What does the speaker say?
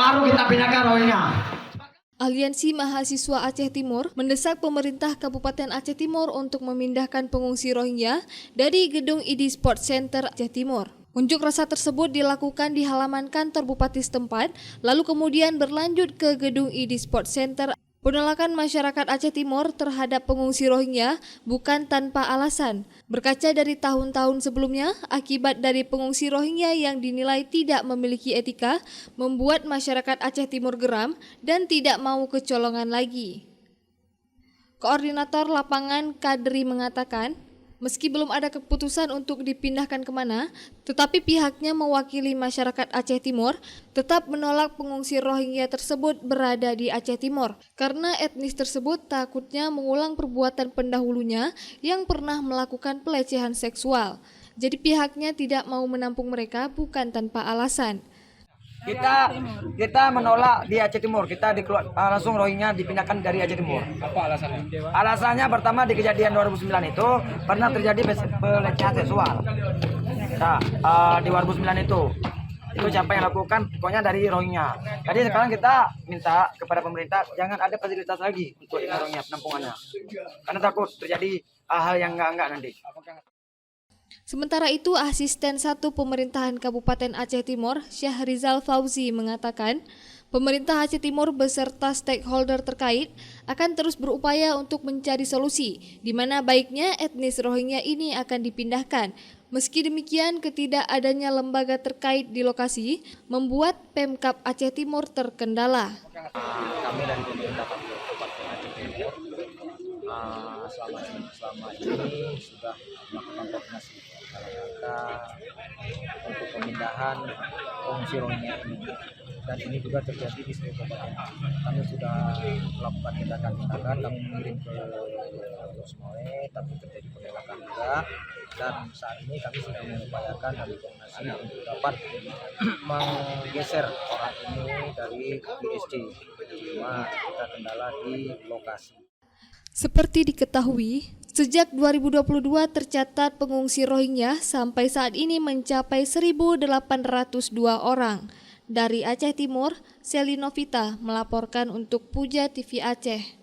baru kita pindahkan Rohingya. Aliansi Mahasiswa Aceh Timur mendesak pemerintah Kabupaten Aceh Timur untuk memindahkan pengungsi Rohingya dari gedung ID Sport Center Aceh Timur. Unjuk rasa tersebut dilakukan di halaman kantor Bupati setempat, lalu kemudian berlanjut ke gedung ID Sport Center. Penolakan masyarakat Aceh Timur terhadap pengungsi Rohingya bukan tanpa alasan. Berkaca dari tahun-tahun sebelumnya, akibat dari pengungsi Rohingya yang dinilai tidak memiliki etika, membuat masyarakat Aceh Timur geram dan tidak mau kecolongan lagi. Koordinator lapangan Kadri mengatakan, meski belum ada keputusan untuk dipindahkan kemana, tetapi pihaknya mewakili masyarakat Aceh Timur tetap menolak pengungsi Rohingya tersebut berada di Aceh Timur karena etnis tersebut takutnya mengulang perbuatan pendahulunya yang pernah melakukan pelecehan seksual. Jadi pihaknya tidak mau menampung mereka bukan tanpa alasan. Kita menolak di Aceh Timur. Kita langsung Rohingya dipindahkan dari Aceh Timur. Apa alasannya? Alasannya pertama di kejadian 2009 itu pernah terjadi pelecehan seksual. Nah, di 2009 itu siapa yang lakukan? Pokoknya dari Rohingya. Jadi sekarang kita minta kepada pemerintah jangan ada fasilitas lagi untuk Rohingya penampungannya. Karena takut terjadi hal yang enggak nanti. Sementara itu, Asisten 1 Pemerintahan Kabupaten Aceh Timur, Syahrizal Fauzi mengatakan, pemerintah Aceh Timur beserta stakeholder terkait akan terus berupaya untuk mencari solusi, di mana baiknya etnis Rohingya ini akan dipindahkan. Meski demikian, ketidakadanya lembaga terkait di lokasi membuat Pemkab Aceh Timur terkendala. Kami dari pemerintah Kabupaten Aceh Timur selama ini sudah melakukan koordinasi dalam rangka untuk pemindahan pengungsi Rohingya ini, dan ini juga terjadi di seluruh kabupaten. Kami sudah melakukan tindakan, kami mengirim ke Losmoe, tapi terjadi penolakan juga, dan saat ini kami sedang mengupayakan dari koordinasi untuk dapat menggeser orang ini dari ISD, cuma kita kendala di lokasi. Seperti diketahui, sejak 2022 tercatat pengungsi Rohingya sampai saat ini mencapai 1.802 orang. Dari Aceh Timur, Seli Novita melaporkan untuk Puja TV Aceh.